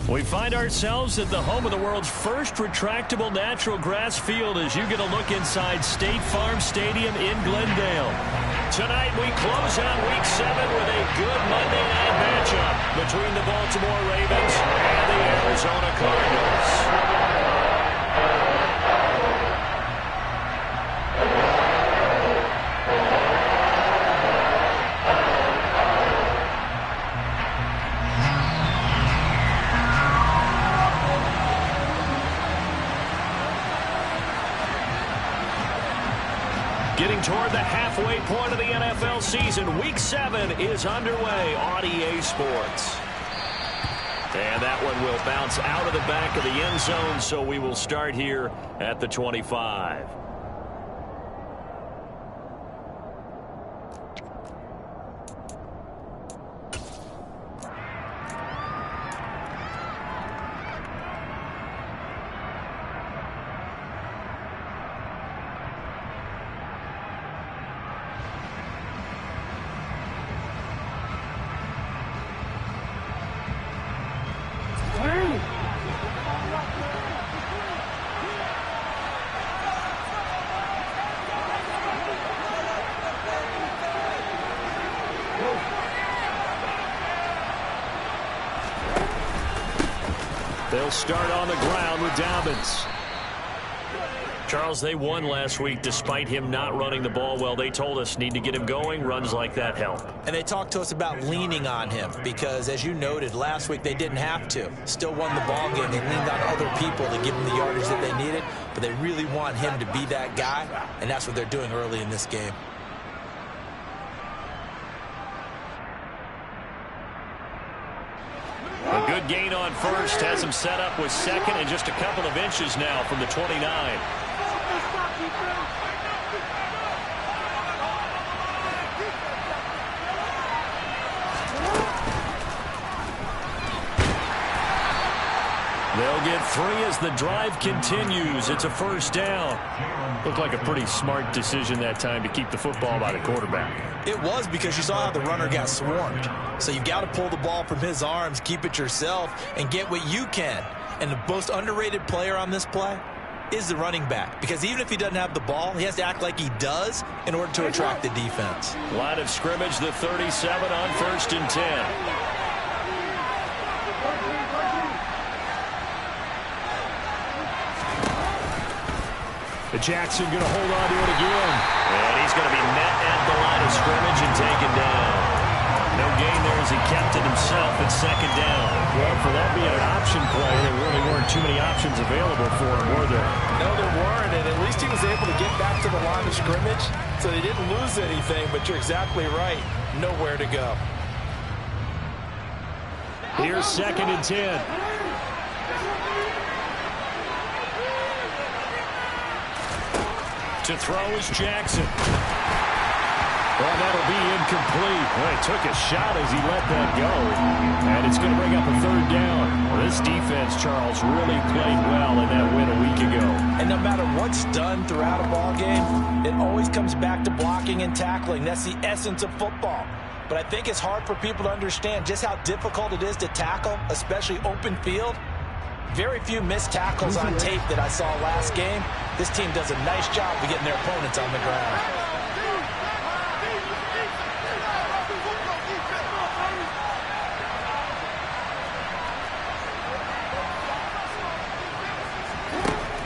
We find ourselves at the home of the world's first retractable natural grass field as you get a look inside State Farm Stadium in Glendale. Tonight we close out Week 7 with a good Monday night matchup between the Baltimore Ravens and the Arizona Cardinals. Getting toward the halfway point of the NFL season, Week 7 is underway on EA Sports. And that one will bounce out of the back of the end zone, so we will start here at the 25. They'll start on the ground with Dobbins. Charles, they won last week despite him not running the ball well. They told us need to get him going. Runs like that help. And they talked to us about leaning on him because, as you noted, last week they didn't have to. Still won the ball game. They leaned on other people to give them the yardage that they needed, but they really want him to be that guy, and that's what they're doing early in this game. A good gain on first has him set up with second and just a couple of inches now from the 29. They'll get 3 as the drive continues. It's a first down. Looked like a pretty smart decision that time to keep the football by the quarterback. It was, because you saw how the runner got swarmed. So you've got to pull the ball from his arms, keep it yourself, and get what you can. And the most underrated player on this play is the running back. Because even if he doesn't have the ball, he has to act like he does in order to attract the defense. Line of scrimmage, the 37 on 1st and 10. Jackson going to hold on to it again. And he's going to be met at the line of scrimmage and taken down. No gain there as he kept it himself at second down. Well, for that being an option play, there really weren't too many options available for him, were there? No, there weren't, and at least he was able to get back to the line of scrimmage, so they didn't lose anything, but you're exactly right. Nowhere to go. Here's 2nd and 10. To throw is Jackson. Well, that'll be incomplete. Well, he took a shot as he let that go. And it's going to bring up a 3rd down. Well, this defense, Charles, really played well in that win a week ago. And no matter what's done throughout a ball game, it always comes back to blocking and tackling. That's the essence of football. But I think it's hard for people to understand just how difficult it is to tackle, especially open field. Very few missed tackles on tape that I saw last game. This team does a nice job of getting their opponents on the ground.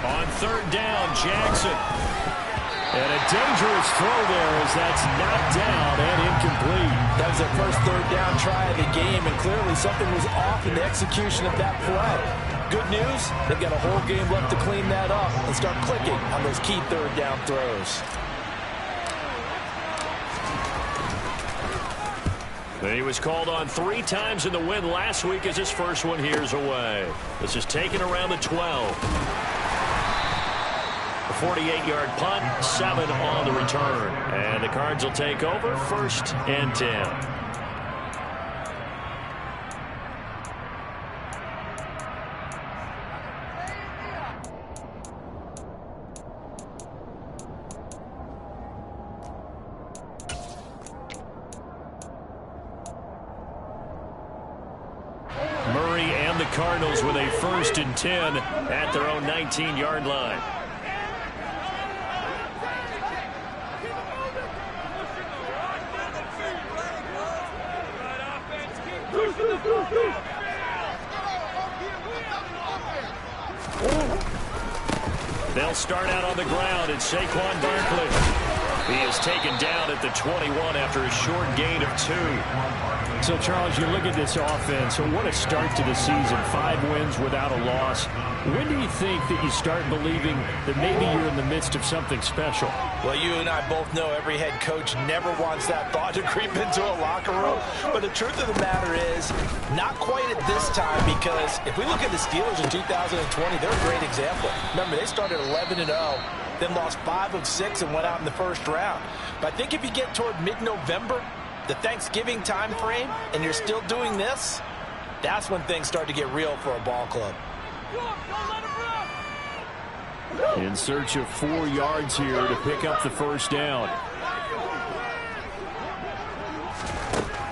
On 3rd down, Jackson. And a dangerous throw there as that's knocked down and incomplete. That was their first 3rd down try of the game, and clearly something was off in the execution of that play. Good news, they've got a whole game left to clean that up and start clicking on those key 3rd down throws. He was called on 3 times in the win last week as his first one here's away. This is taken around the 12. A 48-yard punt, 7 on the return. And the Cards will take over 1st and 10. and the Cardinals with a 1st and 10 at their own 19-yard line. They'll start out on the ground. It's Saquon Barkley. He is taken down at the 21 after a short gain of 2. So, Charles, you look at this offense, so what a start to the season. 5 wins without a loss. When do you think that you start believing that maybe you're in the midst of something special? Well, you and I both know every head coach never wants that thought to creep into a locker room. But the truth of the matter is, not quite at this time, because if we look at the Steelers in 2020, they're a great example. Remember, they started 11-0. Then lost 5 of 6 and went out in the first round. But I think if you get toward mid-November, the Thanksgiving time frame, and you're still doing this, that's when things start to get real for a ball club. In search of 4 yards here to pick up the first down.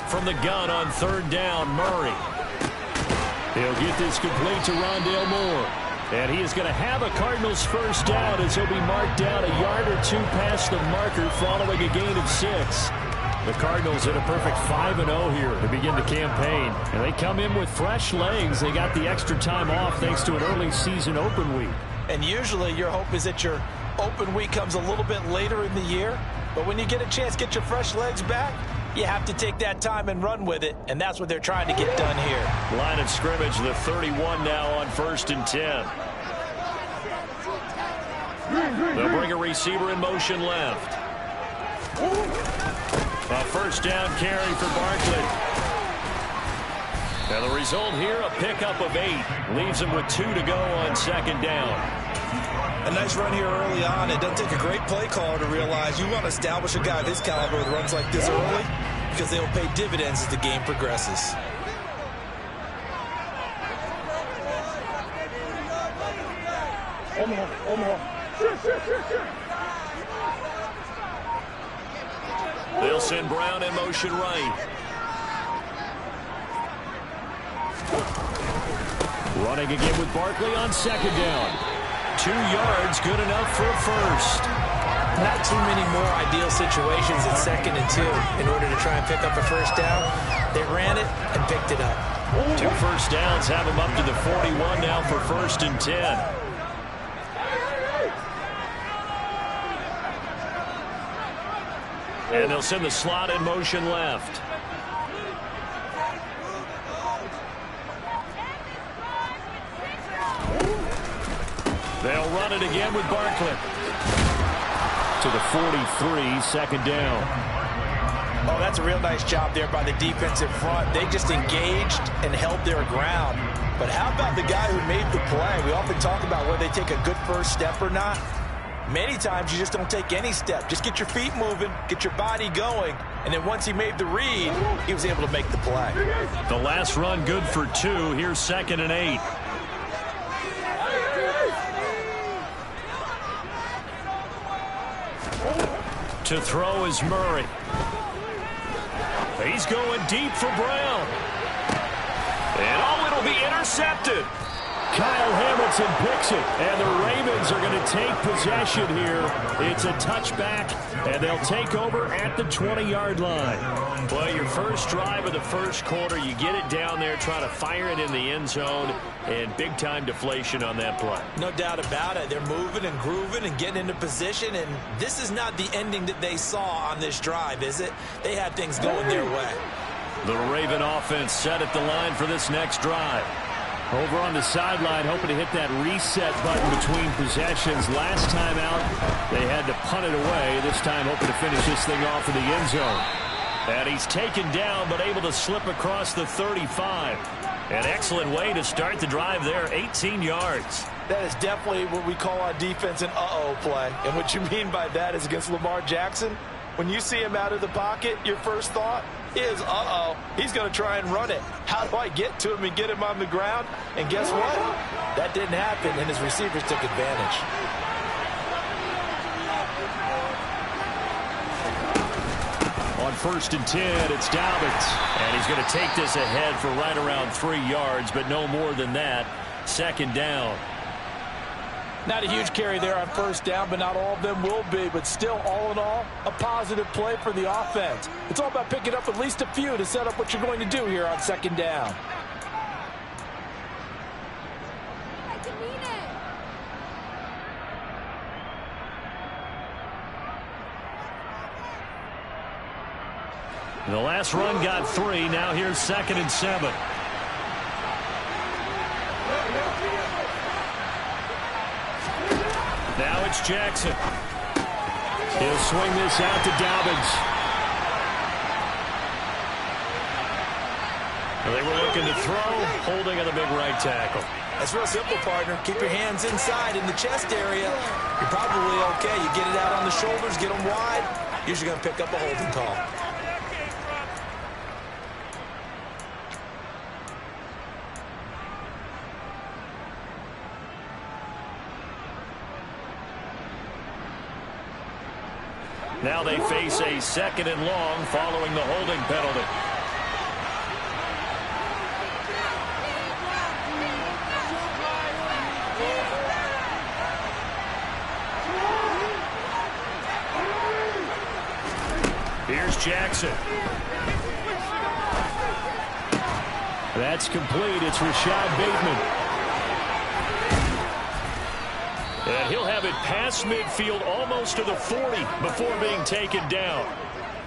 From the gun on 3rd down, Murray. He'll get this complete to Rondale Moore. And he is going to have a Cardinals first down as he'll be marked down a yard or 2 past the marker following a gain of 6. The Cardinals in a perfect 5-0 here to begin the campaign. And they come in with fresh legs. They got the extra time off thanks to an early season open week. And usually your hope is that your open week comes a little bit later in the year. But when you get a chance to get your fresh legs back, you have to take that time and run with it. And that's what they're trying to get done here. Line of scrimmage, the 31 now on 1st and 10. They'll bring a receiver in motion left. A first down carry for Barkley. And the result here, a pickup of 8. Leaves him with 2 to go on 2nd down. A nice run here early on. It doesn't take a great play caller to realize you want to establish a guy of his caliber with runs like this early, because they will pay dividends as the game progresses. They'll send Brown in motion right. Running again with Barkley on 2nd down. 2 yards, good enough for a first. Not too many more ideal situations at 2nd and 2 in order to try and pick up a first down. They ran it and picked it up. 2 first downs have him up to the 41 now for 1st and 10. And they'll send the slot in motion left. They'll run it again with Barkley. To the 43, 2nd down. Oh, that's a real nice job there by the defensive front. They just engaged and held their ground. But how about the guy who made the play? We often talk about whether they take a good first step or not. Many times you just don't take any step. Just get your feet moving, get your body going, and then once he made the read, he was able to make the play. The last run good for 2. Here's 2nd and 8. To throw is Murray. He's going deep for Brown. And oh, it'll be intercepted. Kyle Hamilton picks it, and the Ravens are going to take possession here. It's a touchback, and they'll take over at the 20-yard line. Well, your first drive of the first quarter, you get it down there, try to fire it in the end zone, and big-time deflation on that play. No doubt about it. They're moving and grooving and getting into position, and this is not the ending that they saw on this drive, is it? They had things going their way. The Raven offense set at the line for this next drive. Over on the sideline, hoping to hit that reset button between possessions. Last time out, they had to punt it away. This time, hoping to finish this thing off in the end zone. And he's taken down, but able to slip across the 35. An excellent way to start the drive there, 18 yards. That is definitely what we call on defense an uh-oh play. And what you mean by that is against Lamar Jackson, when you see him out of the pocket, your first thought is, uh-oh, he's going to try and run it. How do I get to him and get him on the ground? And guess what? That didn't happen, and his receivers took advantage. On 1st and 10, it's Dobbins. And he's going to take this ahead for right around 3 yards, but no more than that. 2nd down. Not a huge carry there on 1st down, but not all of them will be. But still, all in all, a positive play for the offense. It's all about picking up at least a few to set up what you're going to do here on 2nd down. The last run got 3. Now here's 2nd and 7. Now it's Jackson. He'll swing this out to Dobbins. They were looking to throw, holding on the big right tackle. That's real simple, partner. Keep your hands inside in the chest area. You're probably okay. You get it out on the shoulders, get them wide. Usually going to pick up a holding call. Now they face a 2nd and long following the holding penalty. Here's Jackson. That's complete. It's Rashad Bateman. And he'll have it past midfield almost to the 40 before being taken down.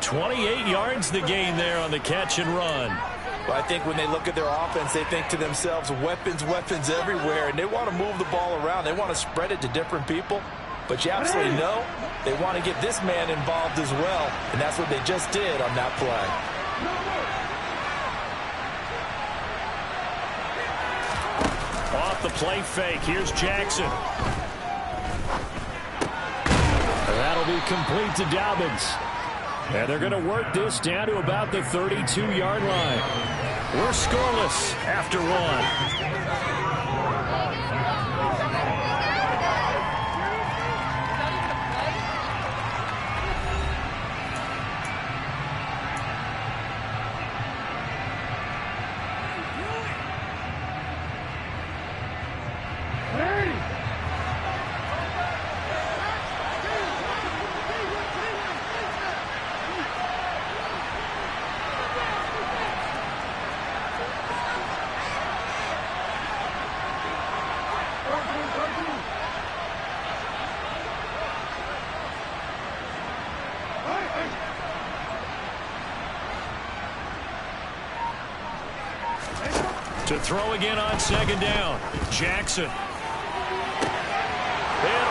28 yards the gain there on the catch and run. Well, I think when they look at their offense, they think to themselves, weapons everywhere, and they want to move the ball around. They want to spread it to different people. But you absolutely know they want to get this man involved as well, and that's what they just did on that play. Off the play fake, here's Jackson. That'll be complete to Dobbins. And they're going to work this down to about the 32-yard line. We're scoreless after 1. To throw again on 2nd down. Jackson. And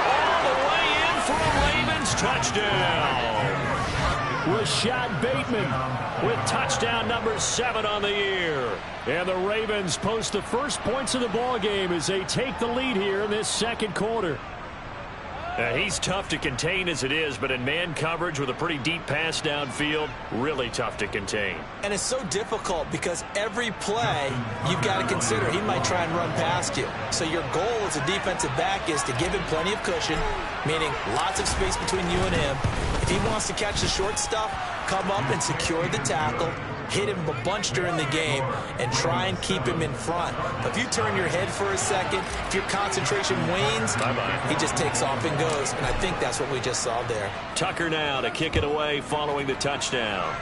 all the way in for a Ravens touchdown. Rashad Bateman with touchdown number 7 on the year. And the Ravens post the first points of the ball game as they take the lead here in this 2nd quarter. He's tough to contain as it is, but in man coverage with a pretty deep pass downfield, really tough to contain. And it's so difficult because every play you've got to consider he might try and run past you. So your goal as a defensive back is to give him plenty of cushion, meaning lots of space between you and him. If he wants to catch the short stuff, come up and secure the tackle, hit him a bunch during the game, and try and keep him in front. But if you turn your head for a second, if your concentration wanes, he just takes off and goes. And I think that's what we just saw there. Tucker now to kick it away following the touchdown.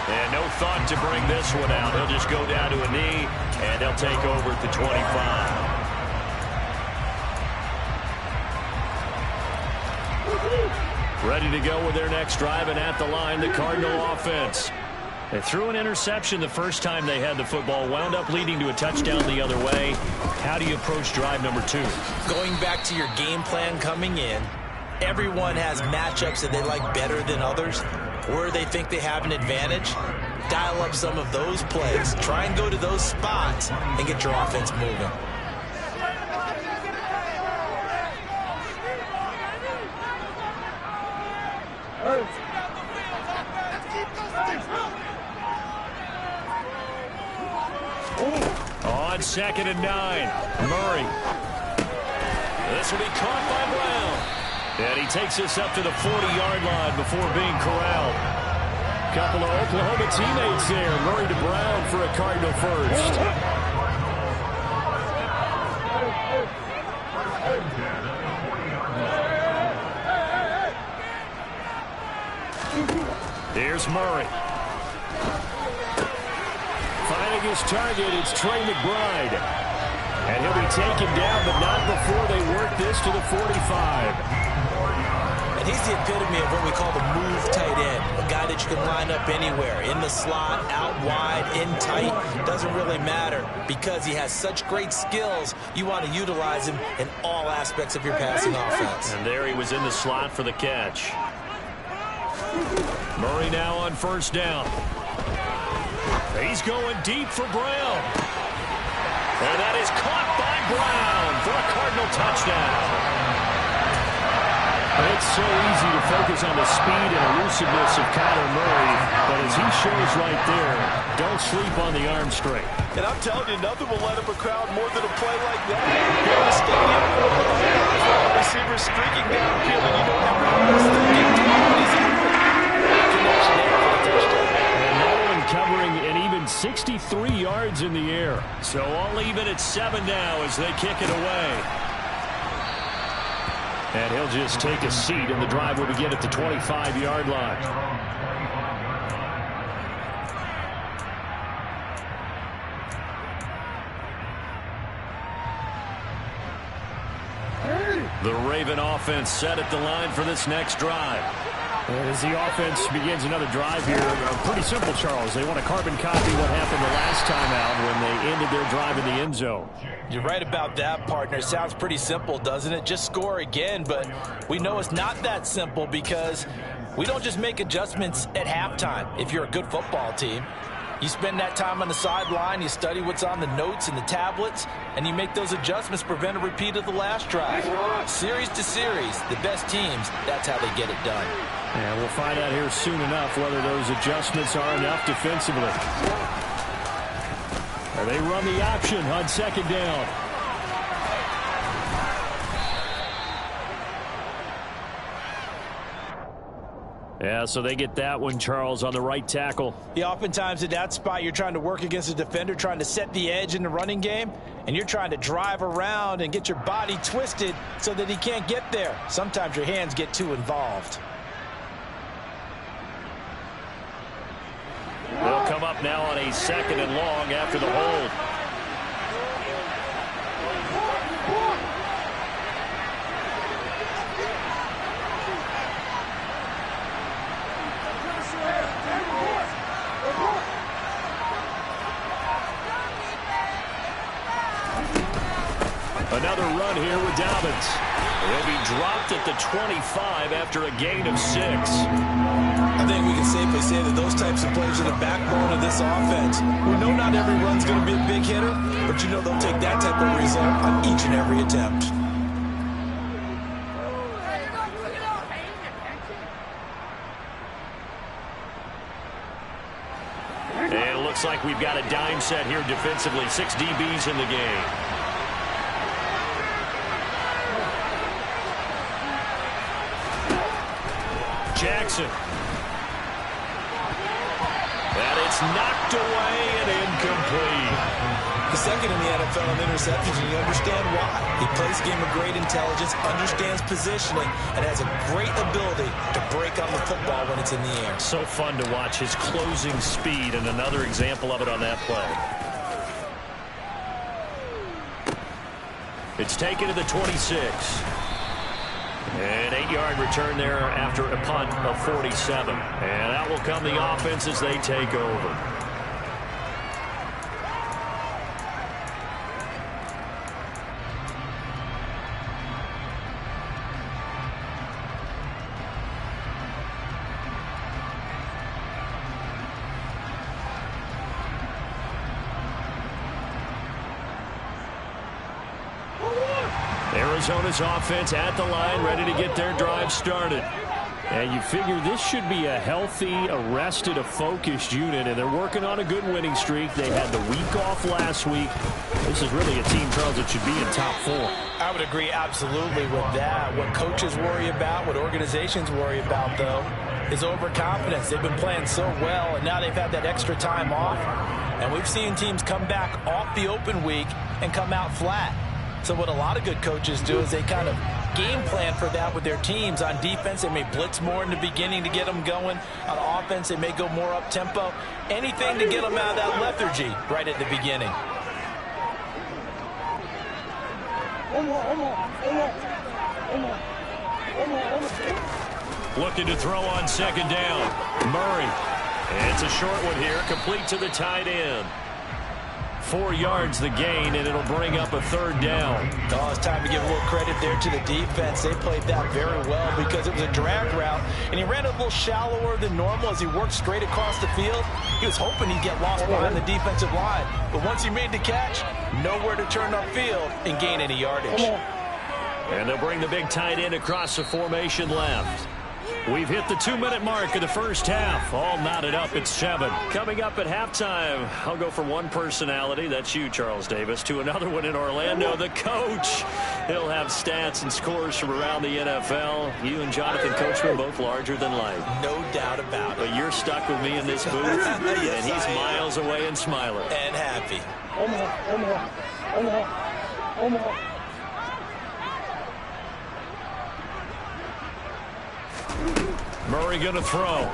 And no thought to bring this one out. He'll just go down to a knee, and they'll take over at the 25. Ready to go with their next drive, and at the line, the Cardinal offense. They threw an interception the first time they had the football, wound up leading to a touchdown the other way. How do you approach drive number 2? Going back to your game plan coming in, everyone has matchups that they like better than others, where they think they have an advantage. Dial up some of those plays. Try and go to those spots and get your offense moving. On 2nd and 9, Murray. This will be caught by Brown. And he takes this up to the 40-yard line before being corralled. Couple of Oklahoma teammates there. Murray to Brown for a Cardinal first. Here's Murray. Finding his target, it's Trey McBride. And he'll be taken down, but not before they work this to the 45. And he's the epitome of what we call the move tight end. A guy that you can line up anywhere. In the slot, out wide, in tight. Doesn't really matter because he has such great skills. You want to utilize him in all aspects of your passing offense. And there he was in the slot for the catch. Murray now on first down. He's going deep for Brown. And that is caught by Brown for a Cardinal touchdown. It's so easy to focus on the speed and elusiveness of Kyler Murray, but as he shows right there, don't sleep on the arm strength. And I'm telling you, nothing will let up a crowd more than a play like that. Here in the stadium, receivers streaking downfield, and you know everyone is thinking, he's open. Connection there for the touchdown. And that one covering an even 63 yards in the air. So all even at 7 now as they kick it away. And he'll just take a seat, and the drive will begin at the 25-yard line. The Raven offense set at the line for this next drive. And as the offense begins another drive here, pretty simple, Charles. They want to carbon copy what happened the last time out when they ended their drive in the end zone. You're right about that, partner. Sounds pretty simple, doesn't it? Just score again, but we know it's not that simple because we don't just make adjustments at halftime if you're a good football team. You spend that time on the sideline, you study what's on the notes and the tablets, and you make those adjustments to prevent a repeat of the last drive. Series to series, the best teams, that's how they get it done. And we'll find out here soon enough whether those adjustments are enough defensively. And they run the option on second down. Yeah, so they get that one, Charles, on the right tackle. Yeah, oftentimes at that spot, you're trying to work against a defender, trying to set the edge in the running game, and you're trying to drive around and get your body twisted so that he can't get there. Sometimes your hands get too involved. They'll come up now on a second and long after the hold. Another run here with Dobbins. He'll be dropped at the 25 after a gain of 6. I think we can safely say that those types of plays are the backbone of this offense. We know not every run's going to be a big hitter, but you know they'll take that type of result on each and every attempt. And it looks like we've got a dime set here defensively. 6 DBs in the game. Jackson. And it's knocked away and incomplete. The second in the NFL in interceptions, and you understand why. He plays a game of great intelligence, understands positioning, and has a great ability to break on the football when it's in the air. So fun to watch his closing speed, and another example of it on that play. It's taken to the 26. An 8-yard return there after a punt of 47. And that will come the offense as they take over. Arizona's offense at the line, ready to get their drive started. And you figure this should be a healthy, a rested, a focused unit, and they're working on a good winning streak. They had the week off last week. This is really a team, Charles, that should be in top 4. I would agree absolutely with that. What coaches worry about, what organizations worry about, though, is overconfidence. They've been playing so well, and now they've had that extra time off. And we've seen teams come back off the open week and come out flat. So what a lot of good coaches do is they kind of game plan for that with their teams. On defense, they may blitz more in the beginning to get them going. On offense, they may go more up-tempo. Anything to get them out of that lethargy right at the beginning. Looking to throw on second down. Murray. And it's a short one here, complete to the tight end. 4 yards the gain, and it'll bring up a third down. Oh, it's time to give a little credit there to the defense. They played that very well because it was a drag route, and he ran a little shallower than normal as he worked straight across the field. He was hoping he'd get lost behind the defensive line, but once he made the catch, nowhere to turn upfield and gain any yardage. And they'll bring the big tight end across the formation left. We've hit the 2-minute mark of the first half. All knotted up at 7. Coming up at halftime, I'll go from one personality, that's you, Charles Davis, to another one in Orlando, the coach. He'll have stats and scores from around the NFL. You and Jonathan Coachman both larger than life. No doubt about it. But you're stuck with me in this booth, Yes, and he's miles away and smiling. And happy. Murray going to throw.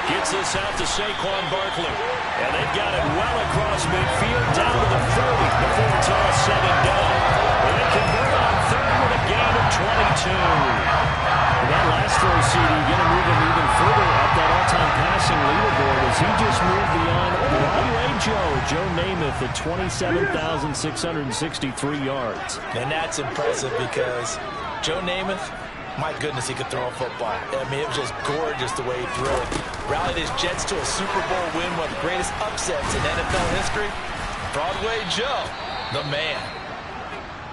Gets this out to Saquon Barkley. And they've got it well across midfield down to the 30 before it's all said and done. And they convert on third with a gain of 22. And that last throw, CD, going to move him even further up that all-time passing leaderboard as he just moved beyond Broadway Joe Namath at 27,663 yards. And that's impressive because Joe Namath, my goodness, he could throw a football. I mean, it was just gorgeous the way he threw it. Rallied his Jets to a Super Bowl win, one of the greatest upsets in NFL history. Broadway Joe, the man.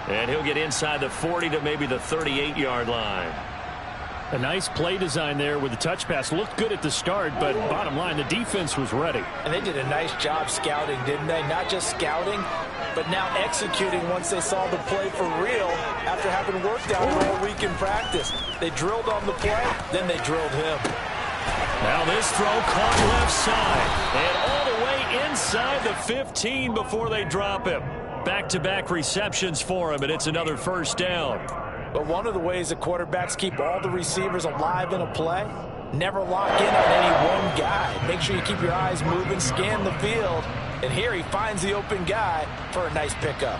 And he'll get inside the 40 to maybe the 38-yard line. A nice play design there with the touch pass. Looked good at the start, but bottom line, the defense was ready. And they did a nice job scouting, didn't they? Not just scouting, but now executing once they saw the play for real after having worked out it all week in practice. They drilled on the play, then they drilled him. Now this throw caught left side. And all the way inside the 15 before they drop him. Back-to-back receptions for him, and it's another first down. But one of the ways that quarterbacks keep all the receivers alive in a play, never lock in on any one guy. Make sure you keep your eyes moving, scan the field. And here he finds the open guy for a nice pickup.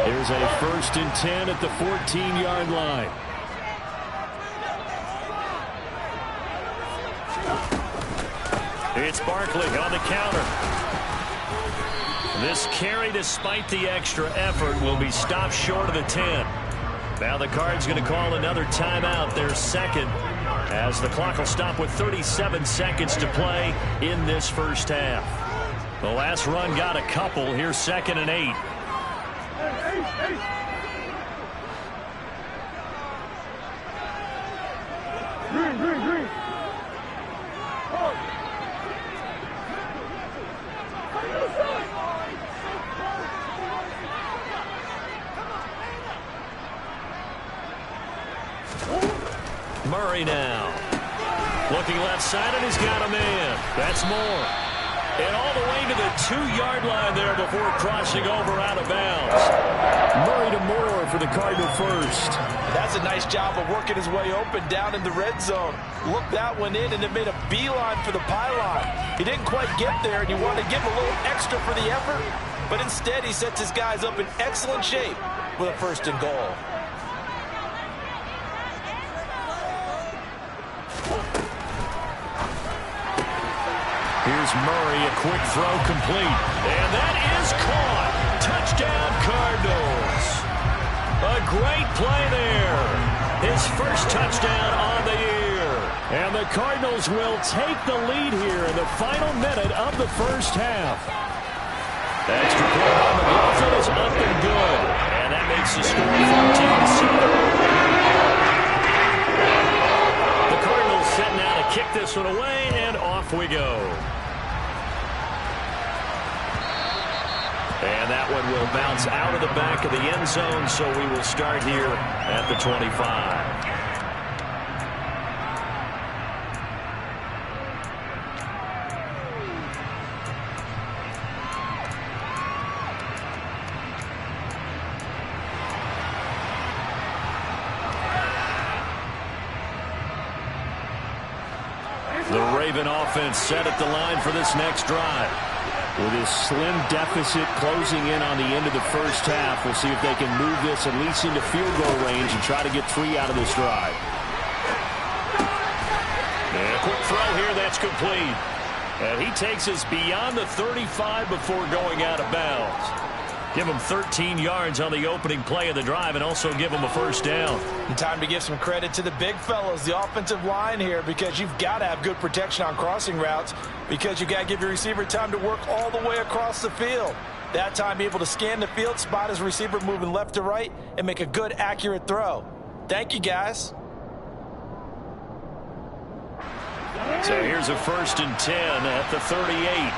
Here's a 1st and 10 at the 14-yard line. It's Barkley on the counter. This carry, despite the extra effort, will be stopped short of the 10. Now the Cards going to call another timeout, their second, as the clock will stop with 37 seconds to play in this first half. The last run got a couple. Here's 2nd and 8. Green. Murray now. Looking left side, and he's got a man. That's Moore. And all the way to the 2-yard line there before crossing over out of bounds. Murray to Moore for the Cardinal first. That's a nice job of working his way open down in the red zone. Looked that one in and it made a beeline for the pylon. He didn't quite get there, and you want to give him a little extra for the effort. But instead, he sets his guys up in excellent shape with a 1st and goal. Here's Murray, a quick throw complete. And that is caught. Touchdown, Cardinals. A great play there. His first touchdown on the year. And the Cardinals will take the lead here in the final minute of the first half. Extra point on the Gotw is up and good. And that makes the score 14-7. The Cardinals set now to kick this one away, and off we go. And that one will bounce out of the back of the end zone, so we will start here at the 25. The Raven offense set at the line for this next drive. With his slim deficit closing in on the end of the first half, we'll see if they can move this at least into field goal range and try to get 3 out of this drive. And a quick throw here, that's complete. And he takes us beyond the 35 before going out of bounds. Give him 13 yards on the opening play of the drive and also give him a first down. And time to give some credit to the big fellows, the offensive line here, because you've got to have good protection on crossing routes because you've got to give your receiver time to work all the way across the field. That time, be able to scan the field, spot his receiver moving left to right, and make a good, accurate throw. Thank you, guys. So here's a 1st and 10 at the 38.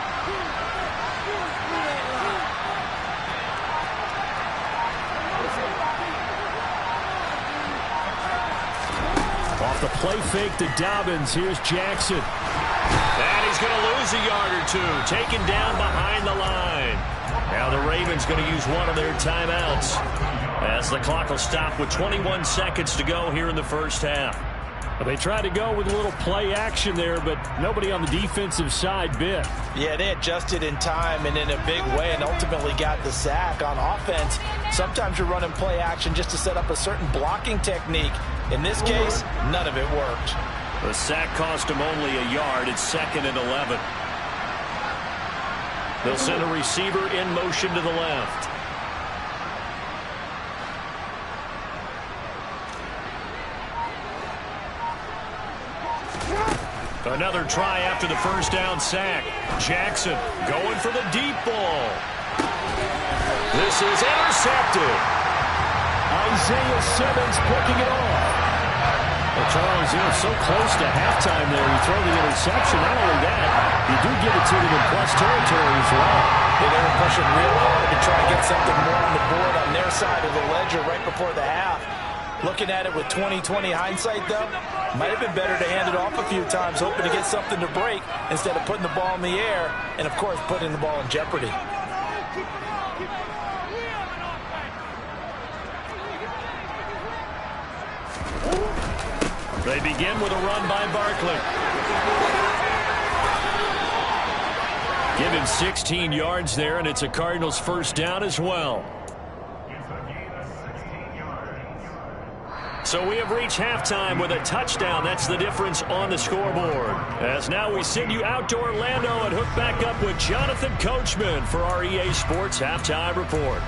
Off the play fake to Dobbins. Here's Jackson. And he's going to lose a yard or two. Taken down behind the line. Now the Ravens going to use one of their timeouts as the clock will stop with 21 seconds to go here in the first half. They tried to go with a little play action there, but nobody on the defensive side bit. Yeah, they adjusted in time and in a big way and ultimately got the sack. On offense, sometimes you're running play action just to set up a certain blocking technique. In this case, none of it worked. The sack cost him only a yard. It's 2nd and 11. They'll send a receiver in motion to the left. Another try after the first down sack. Jackson going for the deep ball. This is intercepted. Isaiah Simmons picking it off. Well, Charles, so close to halftime there. You throw the interception. Not only that, you do give it to them in plus territory as well. Yeah, they were pushing real hard to try to get something more on the board on their side of the ledger right before the half. Looking at it with 20/20 hindsight, though, might have been better to hand it off a few times, hoping to get something to break instead of putting the ball in the air and, of course, putting the ball in jeopardy. They begin with a run by Barkley. Give him 16 yards there, and it's a Cardinals first down as well. So we have reached halftime with a touchdown. That's the difference on the scoreboard. As now we send you out to Orlando and hook back up with Jonathan Coachman for our EA Sports Halftime Report.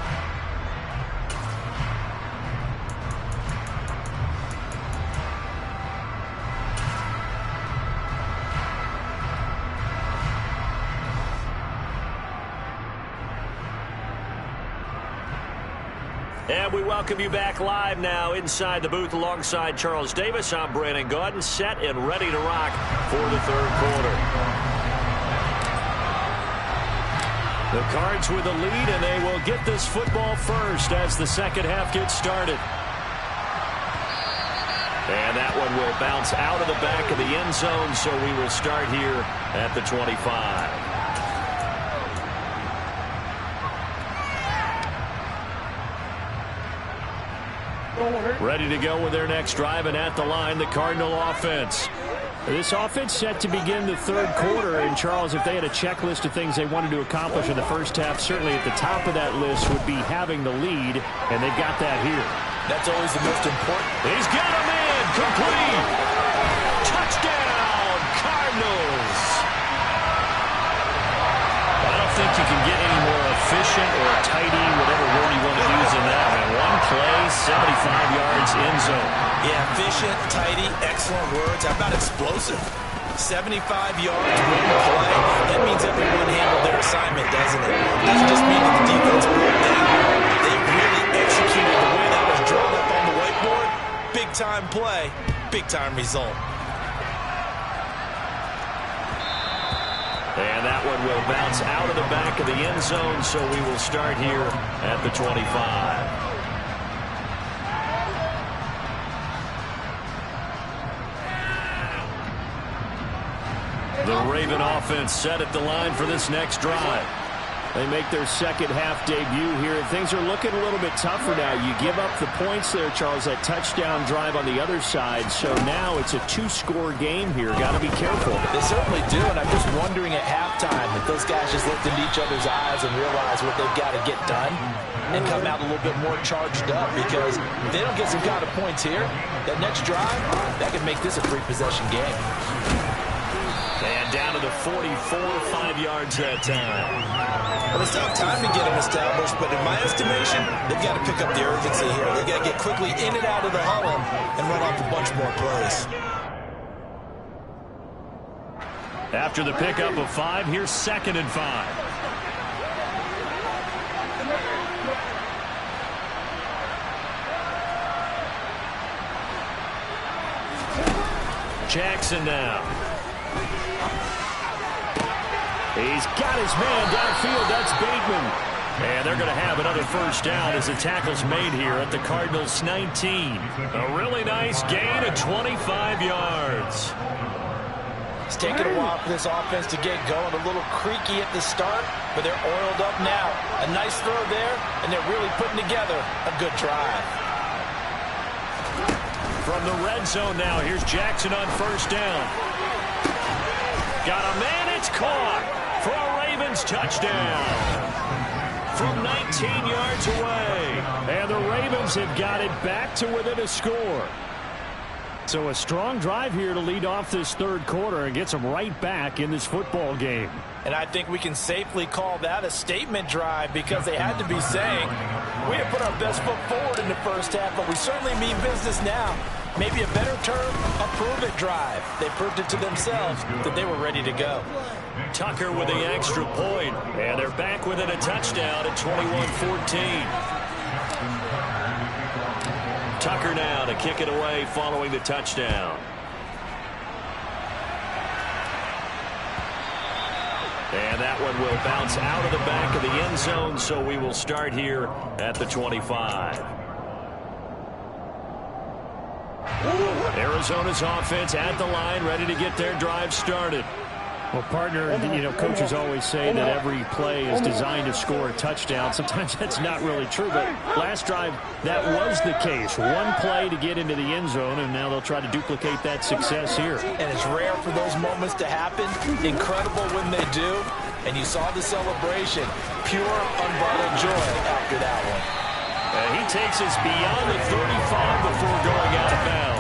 And we welcome you back live now inside the booth alongside Charles Davis. I'm Brandon Gotw, set and ready to rock for the third quarter. The Cards with the lead, and they will get this football first as the second half gets started. And that one will bounce out of the back of the end zone, so we will start here at the 25. Ready to go with their next drive, and at the line, the Cardinal offense. This offense set to begin the third quarter, and Charles, if they had a checklist of things they wanted to accomplish in the first half, certainly at the top of that list would be having the lead, and they've got that here. That's always the most important. He's got a man, complete. Touchdown, Cardinals. I don't think you can get any more efficient or tidy, whatever word you want to use in that one. One play, 75 yards, end zone. Yeah, efficient, tidy, excellent words. How about explosive? 75 yards, one play. That means everyone handled their assignment, doesn't it? It doesn't just mean that the defense pulled down. They really executed big-time play, big-time result. And that one will bounce out of the back of the end zone, so we will start here at the 25. The Raven offense set at the line for this next drive. They make their second half debut here. Things are looking a little bit tougher now. You give up the points there, Charles, that touchdown drive on the other side. So now it's a two-score game here. Got to be careful. They certainly do, and I'm just wondering at halftime if those guys just looked into each other's eyes and realize what they've got to get done and come out a little bit more charged up, because if they don't get some kind of points here, that next drive, that could make this a three-possession game. And down to the 44, 5 yards that time. Well, it's tough time to get them established, but in my estimation, they've got to pick up the urgency here. They've got to get quickly in and out of the huddle and run off a bunch more plays. After the pickup of 5, here's 2nd and 5. Jackson now. He's got his man downfield. That's Bateman. And they're going to have another first down as the tackle's made here at the Cardinals' 19. A really nice gain of 25 yards. It's taken a while for this offense to get going. A little creaky at the start, but they're oiled up now. A nice throw there, and they're really putting together a good drive. From the red zone now, here's Jackson on first down. Got a man, it's caught for a Ravens touchdown from 19 yards away. And the Ravens have got it back to within a score. So a strong drive here to lead off this third quarter and gets them right back in this football game. And I think we can safely call that a statement drive, because they had to be saying, we have put our best foot forward in the first half, but we certainly mean business now. Maybe a better term, a prove-it drive. They proved it to themselves that they were ready to go. Tucker with the extra point, and they're back within a touchdown at 21-14. Tucker now to kick it away following the touchdown. And that one will bounce out of the back of the end zone, so we will start here at the 25. Arizona's offense at the line, ready to get their drive started. Well, partner, you know, coaches always say that every play is designed to score a touchdown. Sometimes that's not really true, but last drive, that was the case. One play to get into the end zone, and now they'll try to duplicate that success here. And it's rare for those moments to happen. Incredible when they do. And you saw the celebration. Pure, unbridled joy after that one. And he takes us beyond the 35 before going out of bounds.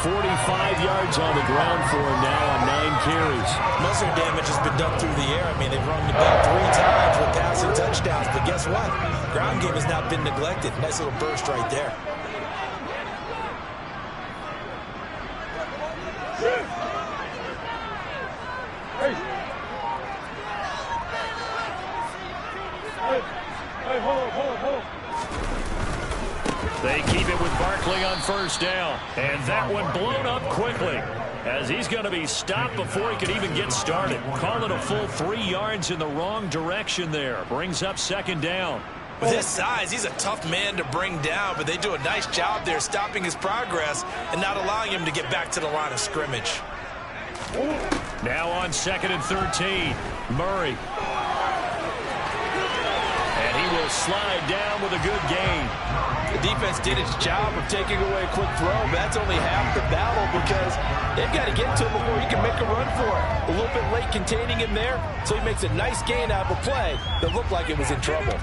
45 yards on the ground for him now on 9 carries. Muscle damage has been done through the air. I mean, they've run the ball 3 times with passing touchdowns. But guess what? Ground game has not been neglected. Nice little burst right there. Hey, hold on. They keep it with Barkley on first down. And that one blown up quickly, as he's going to be stopped before he could even get started. Call it a full 3 yards in the wrong direction there. Brings up second down. With his size, he's a tough man to bring down, but they do a nice job there stopping his progress and not allowing him to get back to the line of scrimmage. Now on 2nd and 13, Murray. And he will slide down with a good gain. The defense did its job of taking away a quick throw, but that's only half the battle, because they've got to get to him before he can make a run for it. A little bit late containing him there, so he makes a nice gain out of a play that looked like it was in trouble.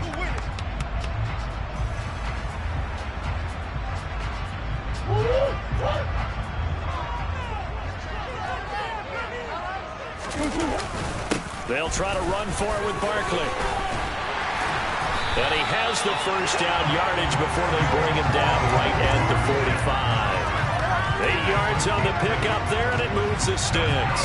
They'll try to run for it with Barkley. And he has the first down yardage before they bring him down right at the 45. 8 yards on the pickup there, and it moves the sticks.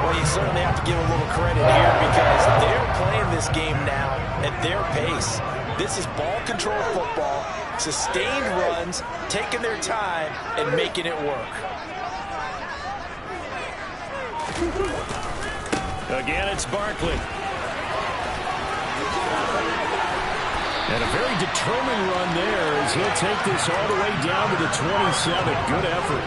Well, you certainly have to give a little credit here, because they're playing this game now at their pace. This is ball control football, sustained runs, taking their time, and making it work. Again, it's Barkley. And a very determined run there as he'll take this all the way down to the 27. Good effort.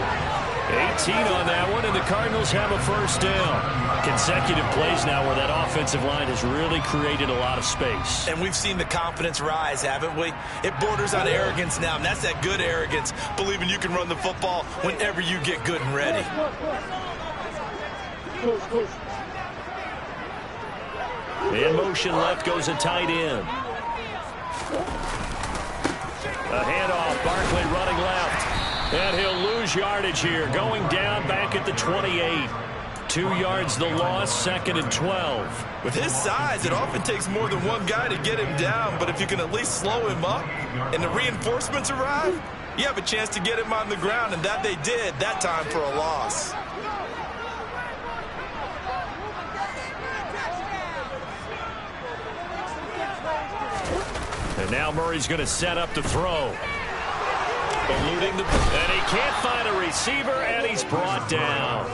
18 on that one, and the Cardinals have a first down. Consecutive plays now where that offensive line has really created a lot of space. And we've seen the confidence rise, haven't we? It borders on arrogance now, and that's that good arrogance, believing you can run the football whenever you get good and ready. In motion left goes a tight end. A handoff, Barkley running left. And he'll lose yardage here, going down back at the 28. 2 yards the loss, 2nd and 12. With his size, it often takes more than one guy to get him down, but if you can at least slow him up and the reinforcements arrive, you have a chance to get him on the ground, and that they did that time for a loss. And now Murray's going to set up to throw. Eluding the, and he can't find a receiver, and he's brought down.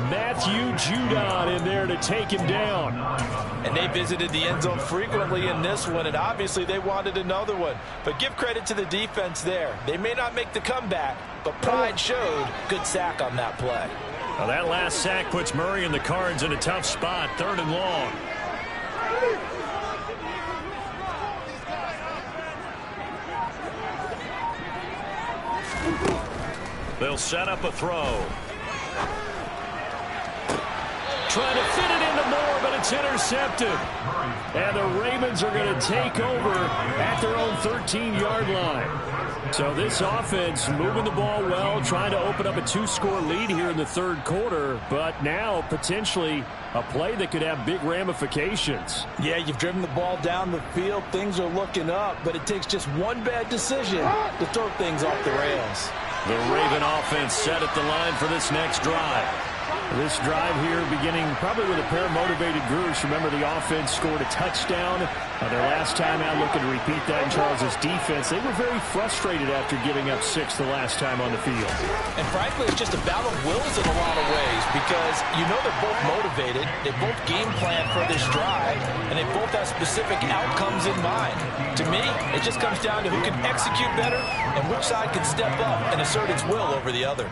Matthew Judon in there to take him down. And they visited the end zone frequently in this one, and obviously they wanted another one. But give credit to the defense there. They may not make the comeback, but pride showed. Good sack on that play. Well, that last sack puts Murray and the Cards in a tough spot, 3rd and long. They'll set up a throw. Trying to fit it into Moore, but it's intercepted. And the Ravens are going to take over at their own 13-yard line. So this offense moving the ball well, trying to open up a 2-score lead here in the 3rd quarter, but now potentially a play that could have big ramifications. Yeah, you've driven the ball down the field. Things are looking up, but it takes just one bad decision to throw things off the rails. The Raven offense set at the line for this next drive. This drive here beginning probably with a pair of motivated groups. Remember, the offense scored a touchdown. Their last time out, looking to repeat that in Charles' defense. They were very frustrated after giving up 6 the last time on the field. And frankly, it's just a battle of wills in a lot of ways, because you know they're both motivated. They both game plan for this drive, and they both have specific outcomes in mind. To me, it just comes down to who can execute better and which side can step up and assert its will over the other.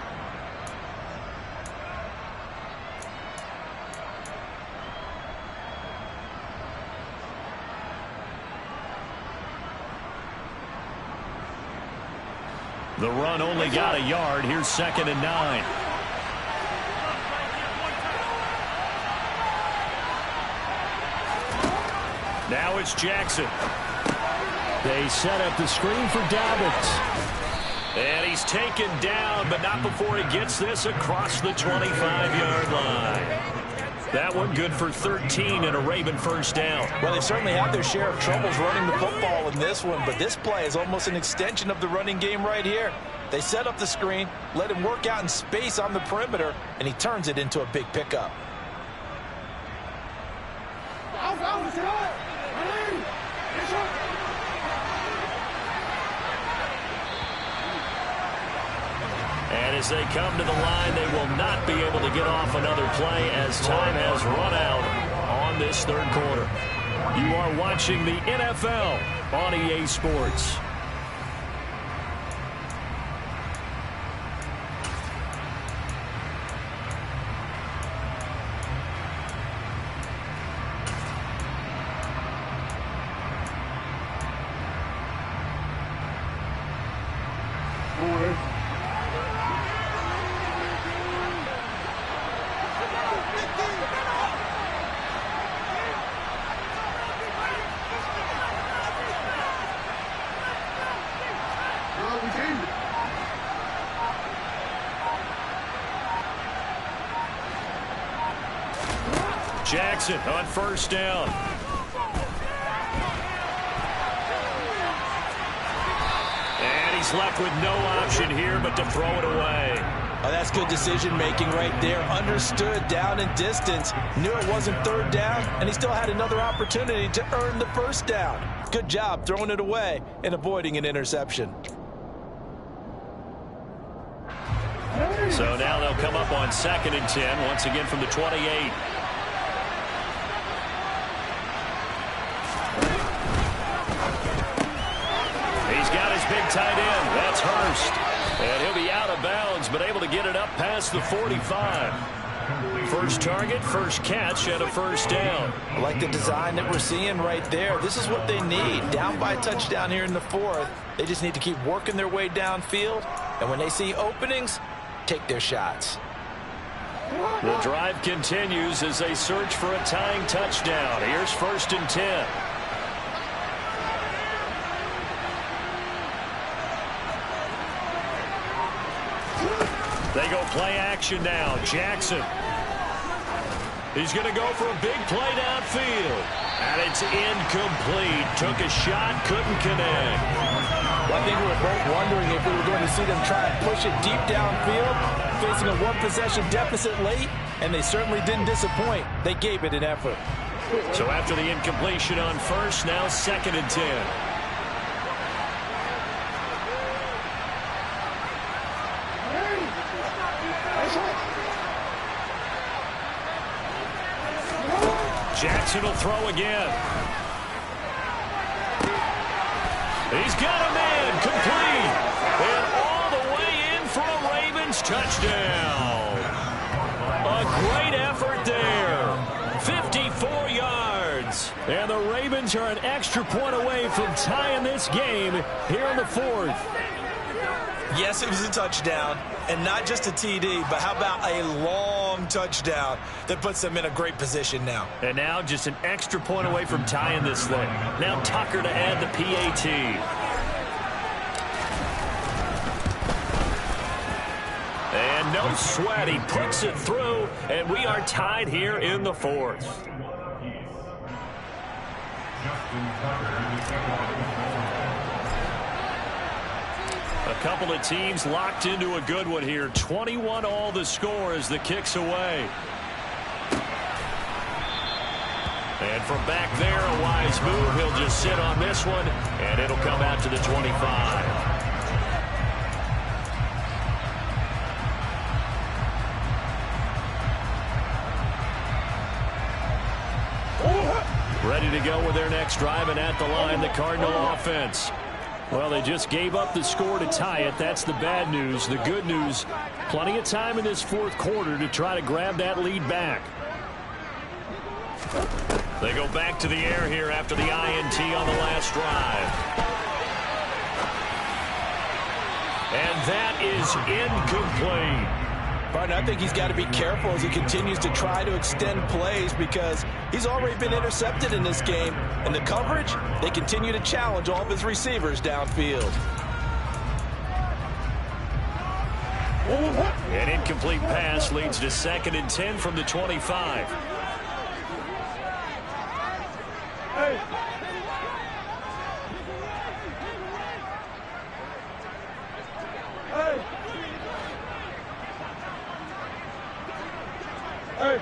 The run only got a yard. Here's 2nd and 9. Now it's Jackson. They set up the screen for Dobbins. And he's taken down, but not before he gets this across the 25-yard line. That one good for 13 and a Raven first down. Well, they certainly had their share of troubles running the football in this one, but this play is almost an extension of the running game right here. They set up the screen, let him work out in space on the perimeter, and he turns it into a big pickup. And as they come to the line, they will not be able to get off another play as time has run out on this 3rd quarter. You are watching the NFL on EA Sports. Jackson on first down. And he's left with no option here but to throw it away. Oh, that's good decision-making right there. Understood down and distance. Knew it wasn't third down, and he still had another opportunity to earn the first down. Good job throwing it away and avoiding an interception. So now they'll come up on 2nd and 10, once again from the 28. He's got his big tight end. That's Hurst. And he'll be out of bounds, but able to get it up past the 45. First target, first catch, and a first down. I like the design that we're seeing right there. This is what they need. Down by a touchdown here in the 4th. They just need to keep working their way downfield. And when they see openings, take their shots. The drive continues as they search for a tying touchdown. Here's 1st and 10. They go play action now. Jackson. He's going to go for a big play downfield. And it's incomplete. Took a shot, couldn't connect. Well, I think we were both wondering if we were going to see them try and push it deep downfield, facing a one-possession deficit late, and they certainly didn't disappoint. They gave it an effort. So after the incompletion on first, now 2nd and 10. Jackson will throw again. He's got a man, complete. And all the way in for a Ravens touchdown. A great effort there. 54 yards. And the Ravens are an extra point away from tying this game here in the 4th. Yes, it was a touchdown, and not just a TD, but how about a long touchdown that puts them in a great position now. And now just an extra point away from tying this thing. Now Tucker to add the PAT. And no sweat, he puts it through, and we are tied here in the 4th. A couple of teams locked into a good one here. 21 all the score as the kick's away. And from back there, a wise move. He'll just sit on this one, and it'll come out to the 25. Ready to go with their next drive, and at the line, the Cardinal offense. Well, they just gave up the score to tie it. That's the bad news. The good news, plenty of time in this 4th quarter to try to grab that lead back. They go back to the air here after the INT on the last drive. And that is incomplete. But I think he's got to be careful as he continues to try to extend plays because he's already been intercepted in this game. And the coverage, they continue to challenge all of his receivers downfield. An incomplete pass leads to 2nd and 10 from the 25. Hey. Hey. Hey.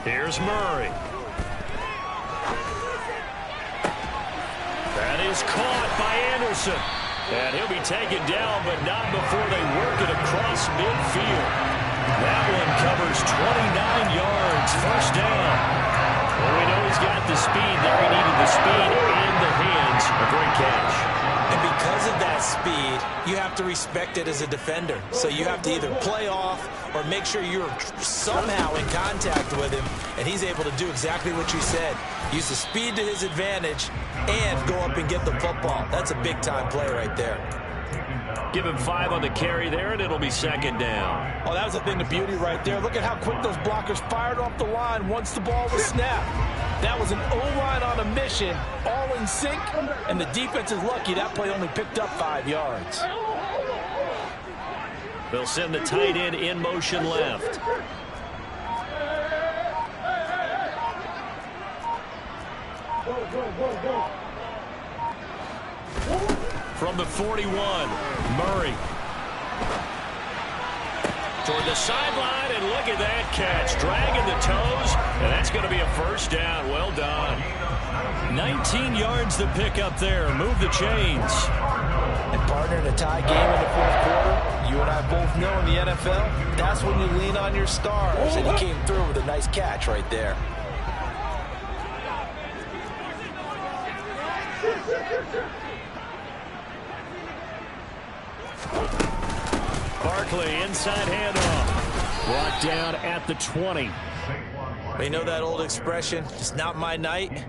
Here's Murray. That is caught by Anderson. And he'll be taken down, but not before they work it across midfield. That one covers 29 yards. First down. Well, we know he's got the speed there. He needed the speed and the hands. A great catch. And because of that speed, you have to respect it as a defender. So you have to either play off or make sure you're somehow in contact with him, and he's able to do exactly what you said. Use the speed to his advantage and go up and get the football. That's a big-time play right there. Give him 5 on the carry there, and it'll be 2nd down. Oh, that was a thing of beauty right there. Look at how quick those blockers fired off the line once the ball was snapped. That was an O-line on a mission, all in sync, and the defense is lucky that play only picked up 5 yards. They'll send the tight end in motion left. From the 41, Murray. Toward the sideline, and look at that catch. Dragging the toes, and that's going to be a first down. Well done. 19 yards to pick up there. Move the chains. And partner, in a tie game in the fourth quarter, you and I both know in the NFL, that's when you lean on your stars. And he came through with a nice catch right there. Barkley, inside handoff. Brought down at the 20. You know that old expression, it's not my night?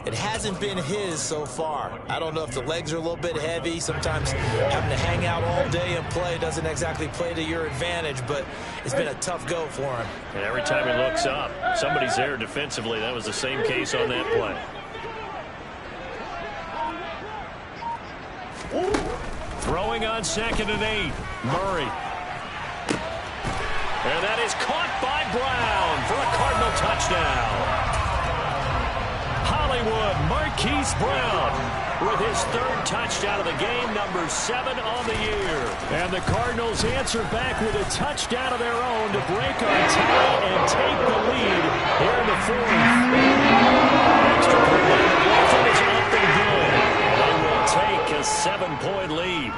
It hasn't been his so far. I don't know if the legs are a little bit heavy. Sometimes having to hang out all day and play doesn't exactly play to your advantage, but it's been a tough go for him. And every time he looks up, somebody's there defensively. That was the same case on that play. Throwing on 2nd and 8. Murray. And that is caught by Brown for a Cardinal touchdown. Hollywood Marquise Brown with his 3rd touchdown of the game, number 7 on the year. And the Cardinals answer back with a touchdown of their own to break our tie and take the lead here in the 4th. Extra point line of Watford is up and good. They will take a 7-point lead.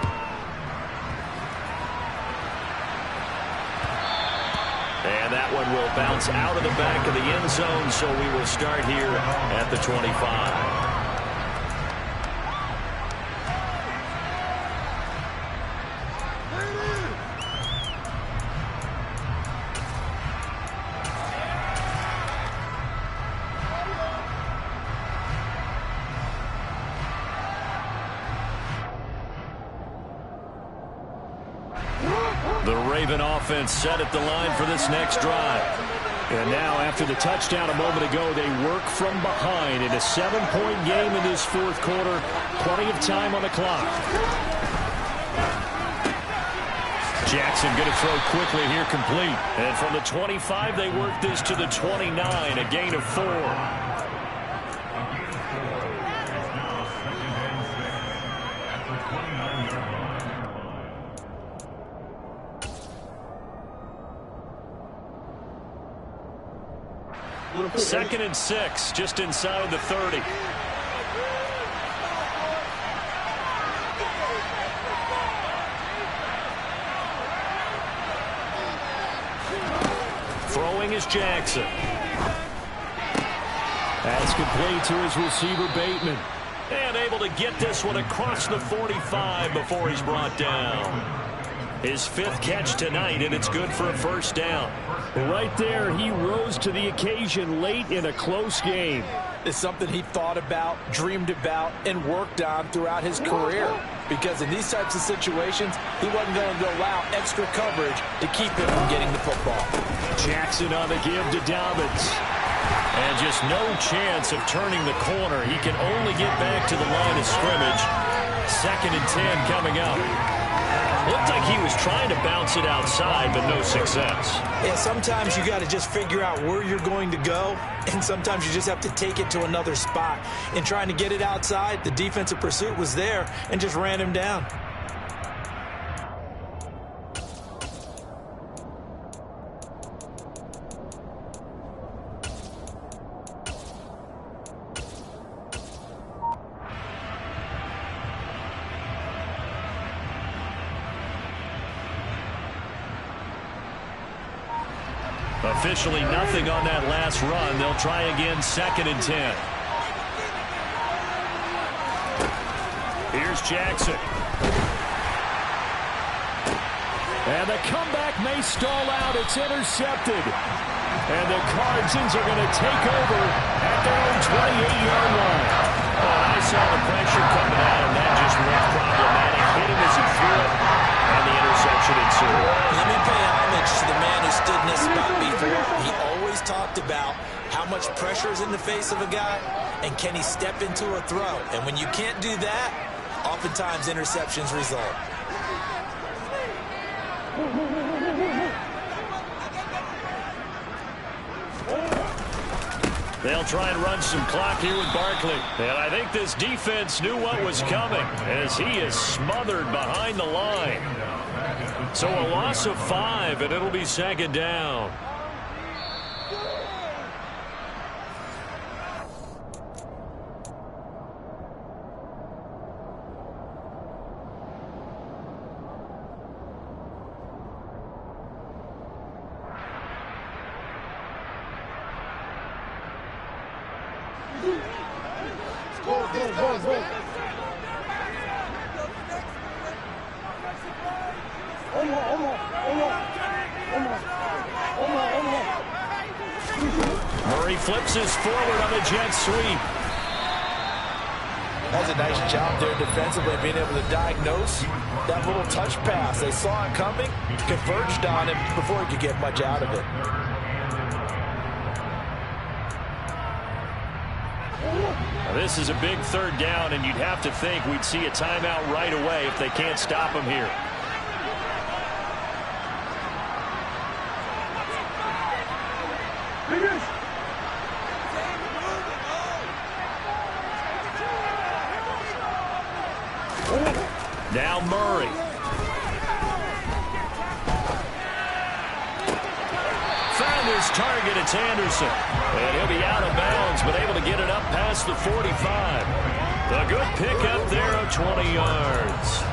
And that one will bounce out of the back of the end zone, so we will start here at the 25. The Raven offense set at the line for this next drive. And now, after the touchdown a moment ago, they work from behind in a 7-point game in this 4th quarter. Plenty of time on the clock. Jackson going to throw quickly here, complete. And from the 25, they work this to the 29, a gain of 4. Second and 6, just inside the 30. Throwing is Jackson. That's complete to his receiver, Bateman. And able to get this one across the 45 before he's brought down. His 5th catch tonight, and it's good for a first down. Right there, he rose to the occasion late in a close game. It's something he thought about, dreamed about, and worked on throughout his career. Because in these types of situations, he wasn't going to allow extra coverage to keep him from getting the football. Jackson on the give to Dobbins. And just no chance of turning the corner. He can only get back to the line of scrimmage. 2nd and 10 coming up. Looked like he was trying to bounce it outside, but no success. Yeah, sometimes you got to just figure out where you're going to go, and sometimes you just have to take it to another spot. In trying to get it outside, the defensive pursuit was there and just ran him down. Officially nothing on that last run. They'll try again, 2nd and 10. Here's Jackson. And the comeback may stall out. It's intercepted. And the Cardinals are going to take over at their own 28-yard line. I saw the pressure coming out, and that just looked problematic. Hit him as he threw it, and the interception ensued. Let me pay homage to the man who stood in this spot before. He always talked about how much pressure is in the face of a guy, and can he step into a throw. And when you can't do that, oftentimes interceptions result. They'll try and run some clock here with Barkley. And I think this defense knew what was coming as he is smothered behind the line. So a loss of 5, and it'll be second down. Murray flips his forward on a jet sweep. That's a nice job there defensively, being able to diagnose that little touch pass. They saw it coming, converged on him before he could get much out of it. Now, this is a big third down, and you'd have to think we'd see a timeout right away if they can't stop him here. Now Murray. Found his target. It's Anderson. And he'll be out of bounds, but able to get it up past the 45. A good pickup there of 20 yards.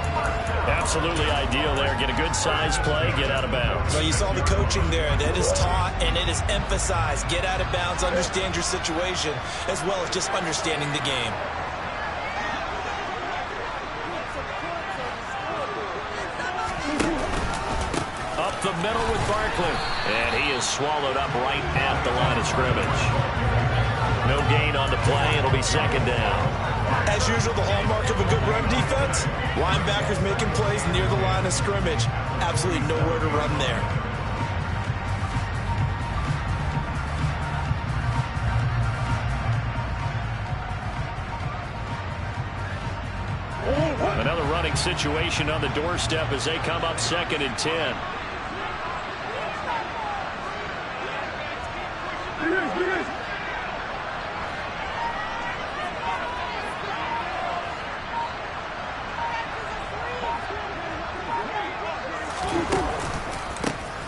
Absolutely ideal there. Get a good size play, get out of bounds. Well, you saw the coaching there. That is taught and it is emphasized. Get out of bounds, understand your situation, as well as just understanding the game. Up the middle with Barkley. And he is swallowed up right at the line of scrimmage. No gain on the play. It'll be second down. As usual, the hallmark of a good run defense, linebackers making plays near the line of scrimmage. Absolutely nowhere to run there. Another running situation on the doorstep as they come up 2nd and 10.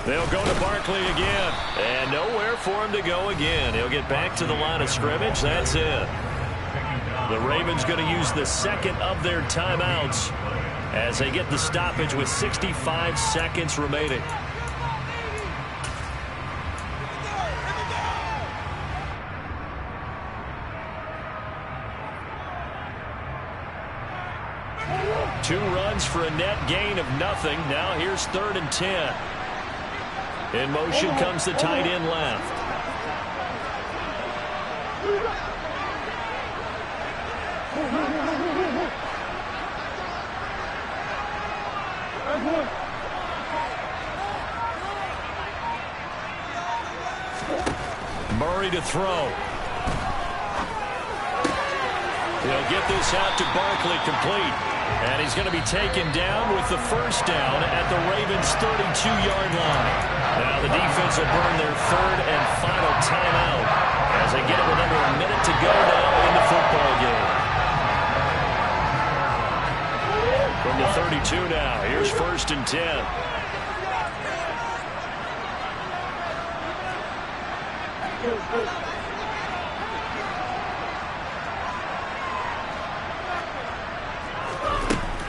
They'll go to Barkley again. And nowhere for him to go again. He'll get back to the line of scrimmage. That's it. The Ravens going to use the second of their timeouts as they get the stoppage with 65 seconds remaining. Two runs for a net gain of nothing. Now here's 3rd and 10. In motion comes the tight end left. Murray to throw. He'll get this out to Barkley, complete. And he's going to be taken down with the first down at the Ravens' 32-yard line. Now the defense will burn their 3rd and final timeout as they get it with under a minute to go now in the football game. From the 32 now, here's 1st and 10.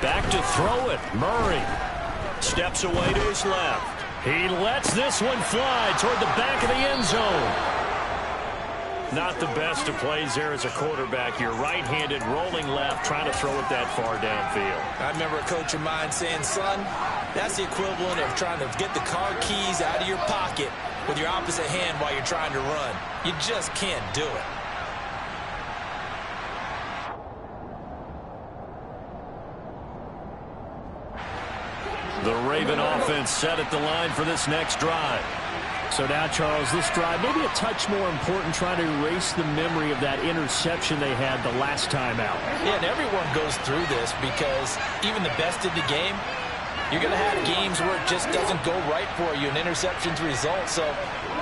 Back to throw it. Murray steps away to his left. He lets this one fly toward the back of the end zone. Not the best of plays there as a quarterback. You're right-handed, rolling left, trying to throw it that far downfield. I remember a coach of mine saying, son, that's the equivalent of trying to get the car keys out of your pocket with your opposite hand while you're trying to run. You just can't do it. The Raven offense set at the line for this next drive. So now, Charles, this drive maybe a touch more important, trying to erase the memory of that interception they had the last time out. Yeah, and everyone goes through this because even the best in the game, you're going to have games where it just doesn't go right for you and interceptions result. So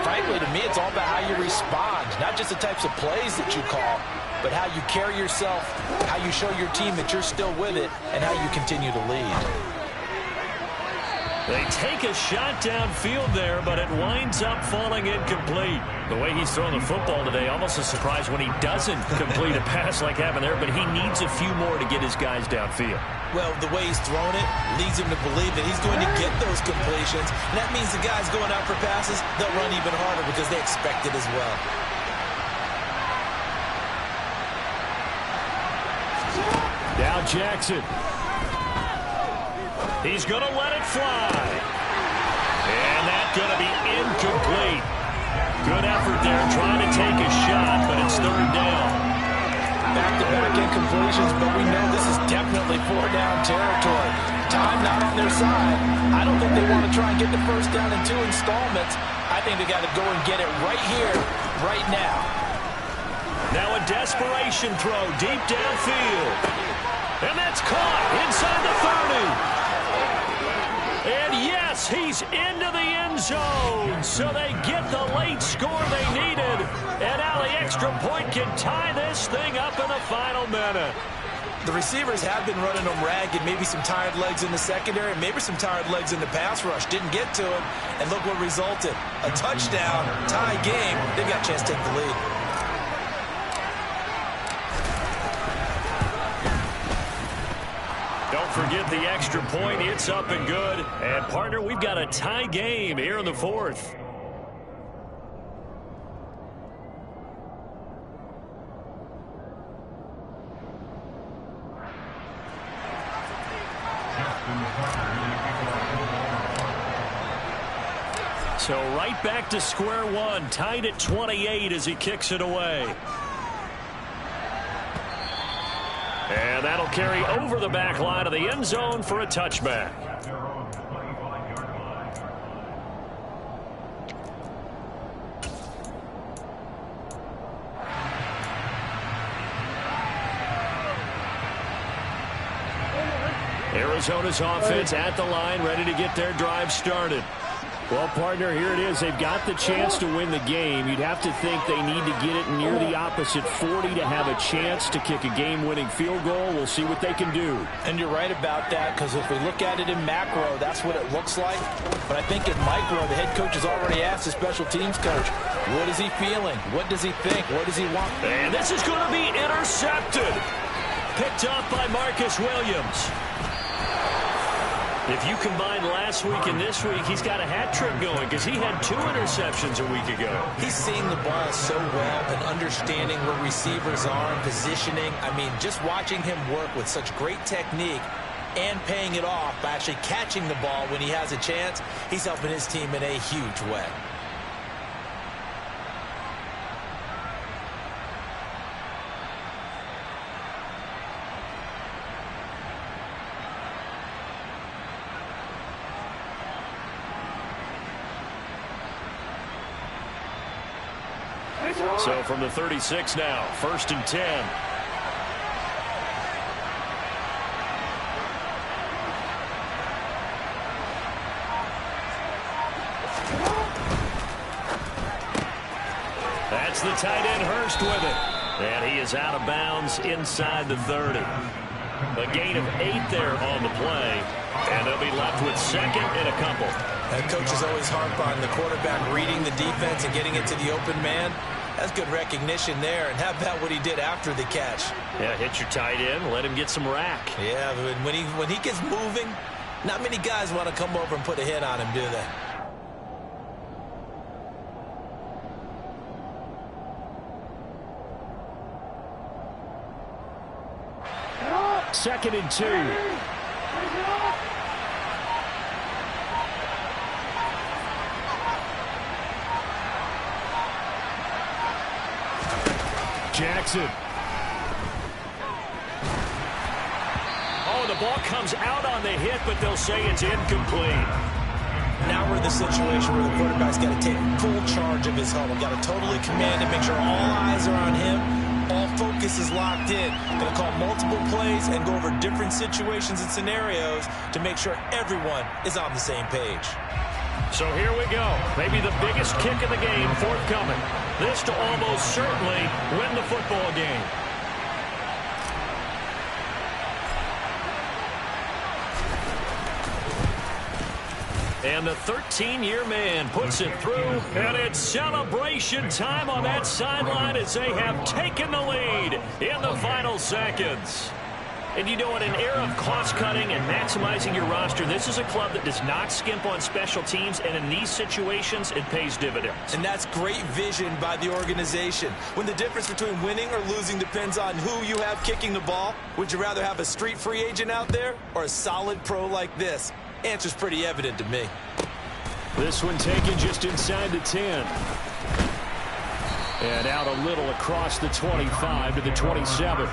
frankly, to me, it's all about how you respond, not just the types of plays that you call, but how you carry yourself, how you show your team that you're still with it, and how you continue to lead. They take a shot downfield there, but it winds up falling incomplete. The way he's throwing the football today, almost a surprise when he doesn't complete a pass like happened there, but he needs a few more to get his guys downfield. Well, the way he's throwing it leads him to believe that he's going to get those completions. And that means the guys going out for passes, they'll run even harder because they expect it as well. Now Jackson. He's going to let it fly. And that's going to be incomplete. Good effort there trying to take a shot, but it's third down. Back-to-back incompletions, but we know this is definitely four-down territory. Time not on their side. I don't think they want to try and get the first down in 2 installments. I think they got to go and get it right here, right now. Now a desperation throw deep downfield. And that's caught inside the 30. And yes, he's into the end zone. So they get the late score they needed. And now the extra point can tie this thing up in the final minute. The receivers have been running them ragged. Maybe some tired legs in the secondary, maybe some tired legs in the pass rush. Didn't get to him. And look what resulted. A touchdown, tie game. They've got a chance to take the lead. Don't forget the extra point. It's up and good. And, partner, we've got a tie game here in the fourth. So right back to square one. Tied at 28 as he kicks it away. And that'll carry over the back line of the end zone for a touchback. Arizona's offense at the line, ready to get their drive started. Well, partner, here it is. They've got the chance to win the game. You'd have to think they need to get it near the opposite 40 to have a chance to kick a game-winning field goal. We'll see what they can do. And you're right about that, because if we look at it in macro, that's what it looks like. But I think in micro, the head coach has already asked the special teams coach, what is he feeling? What does he think? What does he want? And this is going to be intercepted. Picked off by Marcus Williams. If you combine last week and this week, he's got a hat trick going because he had 2 interceptions a week ago. He's seeing the ball so well and understanding where receivers are and positioning. I mean, just watching him work with such great technique and paying it off by actually catching the ball when he has a chance, he's helping his team in a huge way. So from the 36 now, 1st and 10. That's the tight end Hurst with it. And he is out of bounds inside the 30. A gain of 8 there on the play. And they'll be left with 2nd and a couple. And coaches always harp on the quarterback reading the defense and getting it to the open man. That's good recognition there. And how about what he did after the catch? Yeah, hit your tight end, let him get some rack. Yeah, but when he gets moving, not many guys want to come over and put a hit on him, do they? Second and 2. Jackson. Oh, the ball comes out on the hit, but they'll say it's incomplete. Now we're in the situation where the quarterback's got to take full charge of his huddle. Got to totally command it, make sure all eyes are on him. All focus is locked in. Going to call multiple plays and go over different situations and scenarios to make sure everyone is on the same page. So here we go. Maybe the biggest kick of the game forthcoming. This to almost certainly win the football game. And the 13-year man puts it through, and it's celebration time on that sideline as they have taken the lead in the final seconds. And you know, in an era of cost-cutting and maximizing your roster, this is a club that does not skimp on special teams, and in these situations, it pays dividends. And that's great vision by the organization. When the difference between winning or losing depends on who you have kicking the ball, would you rather have a street free agent out there or a solid pro like this? Answer's pretty evident to me. This one taken just inside the 10. And out a little across the 25 to the 27.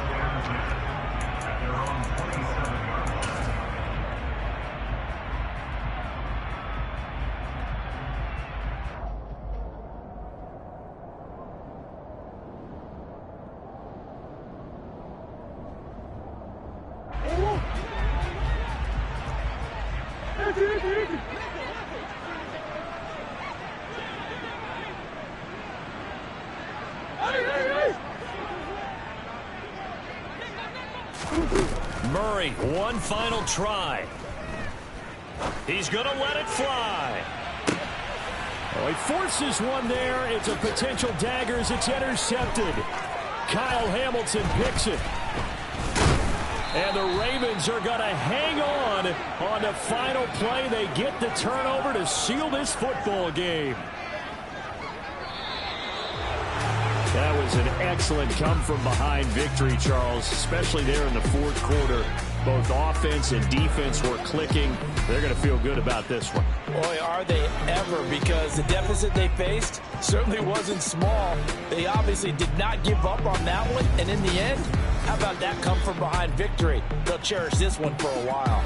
Murray, one final try. He's going to let it fly. Oh, he forces one there. It's a potential dagger as it's intercepted. Kyle Hamilton picks it. And the Ravens are going to hang on the final play. They get the turnover to seal this football game. That was an excellent come-from-behind victory, Charles, especially there in the fourth quarter. Both offense and defense were clicking. They're going to feel good about this one. Boy, are they ever, because the deficit they faced certainly wasn't small. They obviously did not give up on that one, and in the end, how about that come-from-behind victory? They'll cherish this one for a while.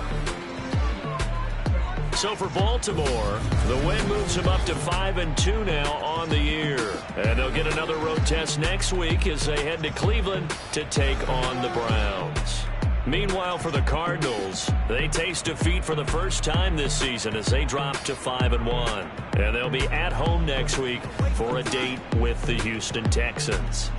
So for Baltimore, the win moves them up to 5-2 now on the year. And they'll get another road test next week as they head to Cleveland to take on the Browns. Meanwhile, for the Cardinals, they taste defeat for the first time this season as they drop to 5-1. And they'll be at home next week for a date with the Houston Texans.